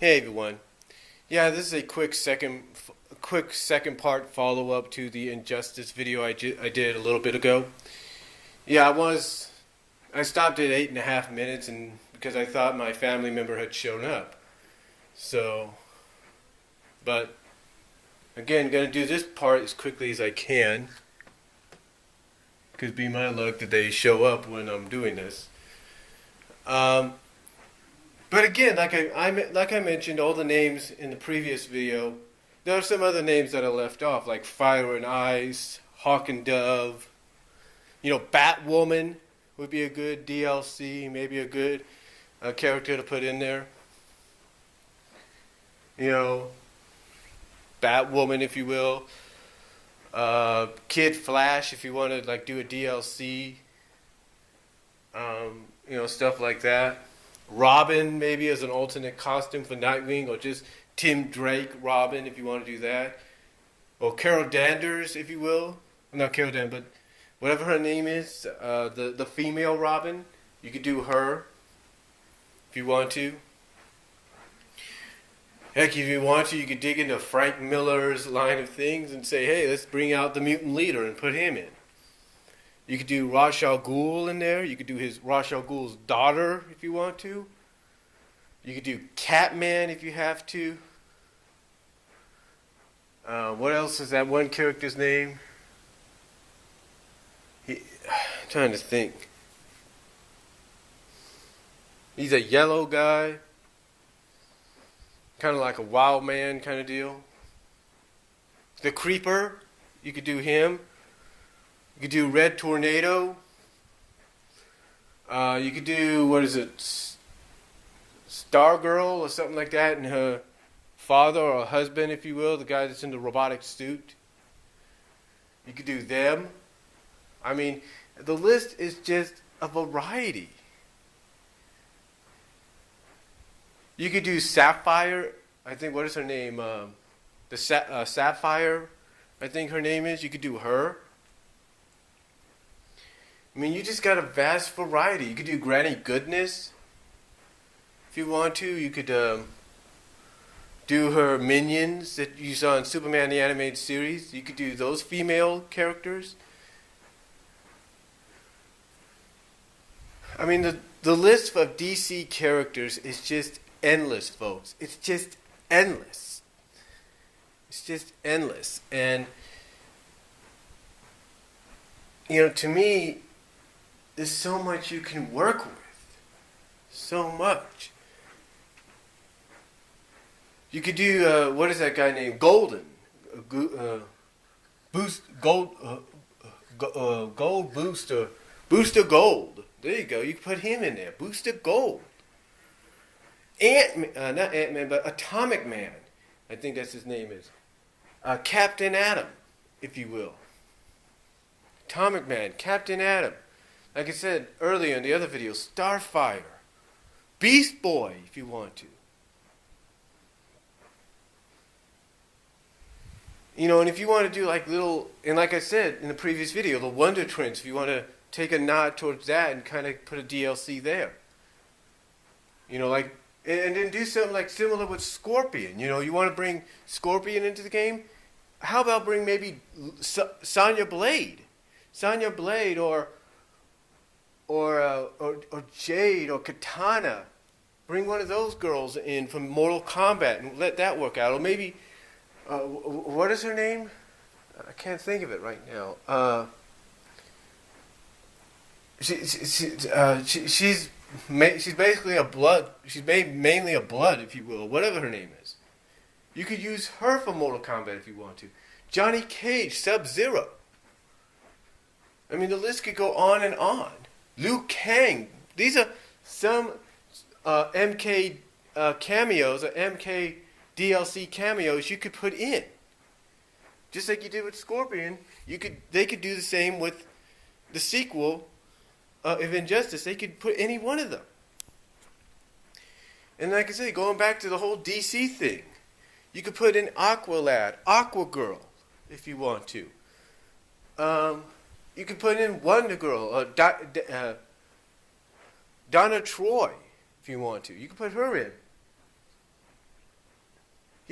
Hey everyone. Yeah, this is a quick second part follow up to the injustice video I did a little bit ago. Yeah, I stopped at 8.5 minutes and because I thought my family member had shown up. So, but again, gonna do this part as quickly as I can. Could be my luck that they show up when I'm doing this. But again, like I mentioned, all the names in the previous video, there are some other names that I left off, like Fire and Ice, Hawk and Dove. Batwoman would be a good DLC, maybe a good character to put in there. Batwoman, if you will. Kid Flash, if you want to do a DLC. Stuff like that. Robin, maybe as an alternate costume for Nightwing, or just Tim Drake Robin, if you want to do that. Or Carol Danvers, if you will. Not Carol Danvers, but whatever her name is, the female Robin. You could do her, if you want to. Heck, if you want to, you could dig into Frank Miller's line of things and say, hey, let's bring out the mutant leader and put him in. You could do Ra's al Ghul in there. You could do Ra's al Ghul's daughter if you want to. You could do Catman if you have to. What else is that one character's name? I'm trying to think. He's a yellow guy. Kind of like a wild man kind of deal. The Creeper, you could do him. You could do Red Tornado. You could do, Stargirl or something like that, and her father or husband, if you will, the guy that's in the robotic suit. You could do them. I mean, the list is just a variety. You could do Sapphire. I think, what is her name? Sapphire, I think her name is. You could do her. I mean, you just got a vast variety. You could do Granny Goodness. If you want to, you could do her minions that you saw in Superman the Animated Series. You could do those female characters. I mean, the list of DC characters is just endless, folks. It's just endless. It's just endless. And, to me, there's so much you can work with. So much. You could do, what is that guy named? Golden. Gold Booster. Booster Gold. There you go. You can put him in there. Booster Gold. Not Ant-Man, but Atomic Man. I think that's his name is. Captain Atom, if you will. Atomic Man, Captain Atom. Like I said earlier in the other video, Starfire. Beast Boy, if you want to. And if you want to do and like I said in the previous video, the Wonder Twins, if you want to take a nod towards that and kind of put a DLC there. And then do something similar with Scorpion. You want to bring Scorpion into the game? How about bring maybe Sonya Blade? Sonya Blade or Jade or Katana. Bring one of those girls in from Mortal Kombat and let that work out. Or maybe, what is her name? I can't think of it right now. She's basically a blood. She's mainly a blood, if you will, whatever her name is. You could use her for Mortal Kombat if you want to. Johnny Cage, Sub-Zero. I mean, the list could go on and on. Liu Kang. These are some MK cameos or MK DLC cameos you could put in. Just like you did with Scorpion, they could do the same with the sequel of Injustice. They could put any one of them. And like I said, going back to the whole DC thing, you could put in Aqualad, Aquagirl, if you want to. You could put in Wonder Girl, Donna Troy, if you want to. You could put her in.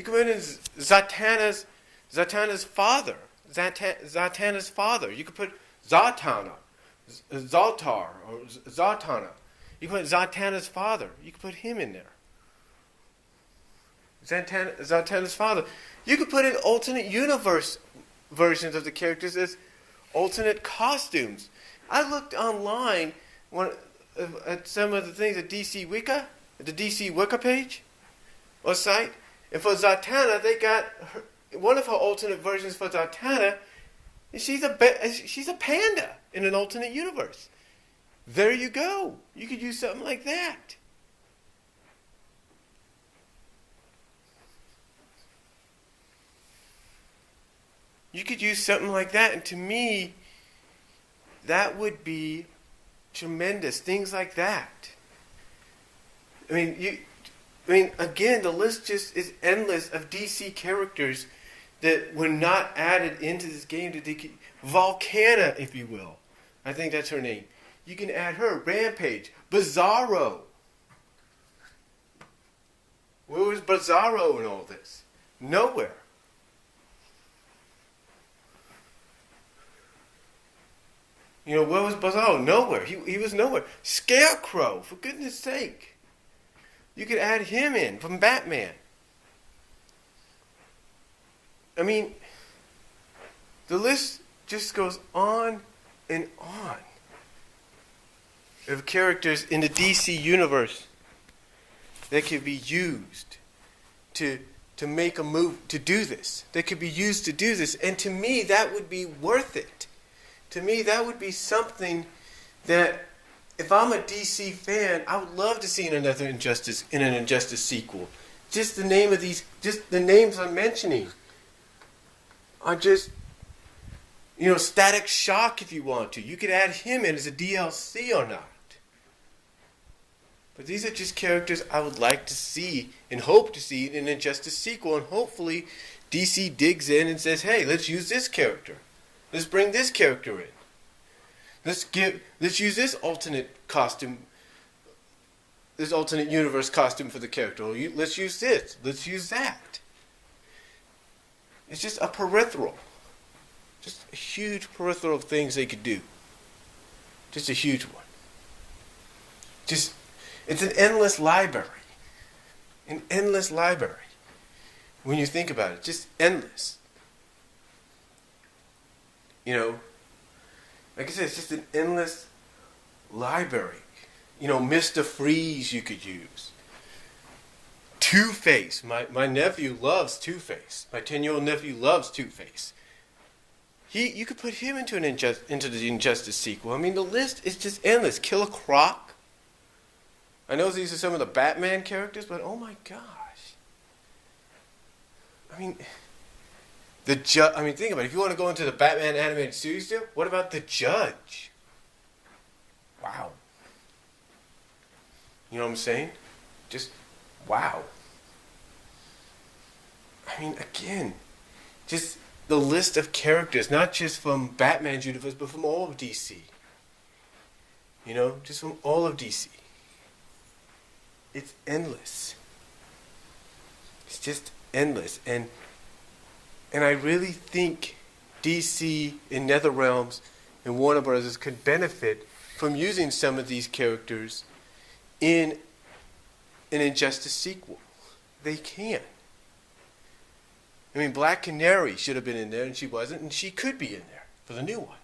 You could put in Zatanna's father. Zatanna's father. You could put Zatanna, Zaltar, or Zatanna. You could put Zatanna's father. You could put him in there. Zatanna's father. You could put in alternate universe versions of the characters as alternate costumes. I looked online at some of the things at DC Wicca, at the DC Wicca page or site, and for Zatanna, they got one of her alternate versions for Zatanna. She's a panda in an alternate universe. There you go. You could use something like that. You could use something like that, and to me, that would be tremendous. Things like that. I mean, again, the list just is endless of DC characters that were not added into this game. Volcana, if you will. I think that's her name. You can add her. Rampage. Bizarro. Where was Bizarro in all this? Nowhere. You know, where was Bizarro? Nowhere. He was nowhere. Scarecrow, for goodness sake. You could add him in from Batman. I mean, the list just goes on and on of characters in the DC universe that could be used to make a move, to do this. That could be used to do this. And to me, that would be worth it. To me, that would be something that, if I'm a DC fan, I would love to see in another Injustice sequel. Just the name of these, just the names I'm mentioning are just, Static Shock if you want to. You could add him in as a DLC or not. But these are just characters I would like to see and hope to see in an Injustice sequel. And hopefully DC digs in and says, hey, let's use this character. Let's bring this character in. Let's use this alternate costume, this alternate universe costume for the character. Let's use this. Let's use that. It's just a peripheral. Just a huge peripheral of things they could do. Just a huge one. It's an endless library. An endless library. When you think about it, just endless. Like I said, it's just an endless library. Mr. Freeze you could use. Two-Face. My nephew loves Two-Face. My 10-year-old nephew loves Two-Face. You could put him into the Injustice sequel. I mean, the list is just endless. Killer Croc. I know these are some of the Batman characters, but oh my gosh. I mean, think about it. If you want to go into the Batman animated series deal, what about the Judge? Wow. You know what I'm saying? Just wow. I mean, again, just the list of characters, not just from Batman's universe, but from all of DC. Just from all of DC. It's endless. It's just endless. And I really think DC and NetherRealms and Warner Bros. Could benefit from using some of these characters in an Injustice sequel. They can. I mean, Black Canary should have been in there, and she wasn't, and she could be in there for the new one.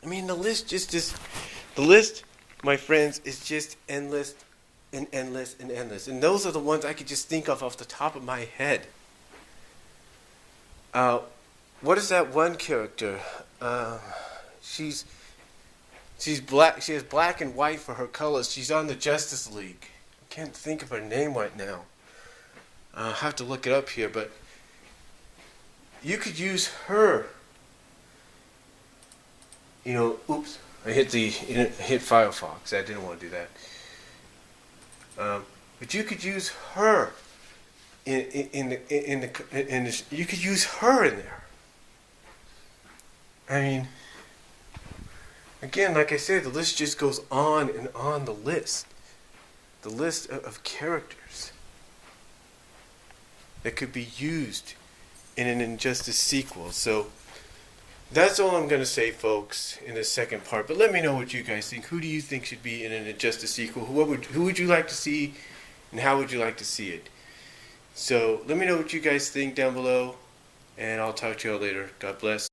I mean, the list, my friends, is just endless and endless and endless. And those are the ones I could just think of off the top of my head. What is that one character? She's black. She has black and white for her colors. She's on the Justice League. I can't think of her name right now. I'll have to look it up here, but you could use her. Oops, I hit Firefox. I didn't want to do that. But you could use her you could use her in there. I mean, again, like I said, the list just goes on and on. The list of characters. that could be used in an Injustice sequel. So that's all I'm going to say, folks, in the second part. But let me know what you guys think. Who do you think should be in an Injustice sequel? Who would you like to see, and how would you like to see it? So let me know what you guys think down below, and I'll talk to y'all later. God bless.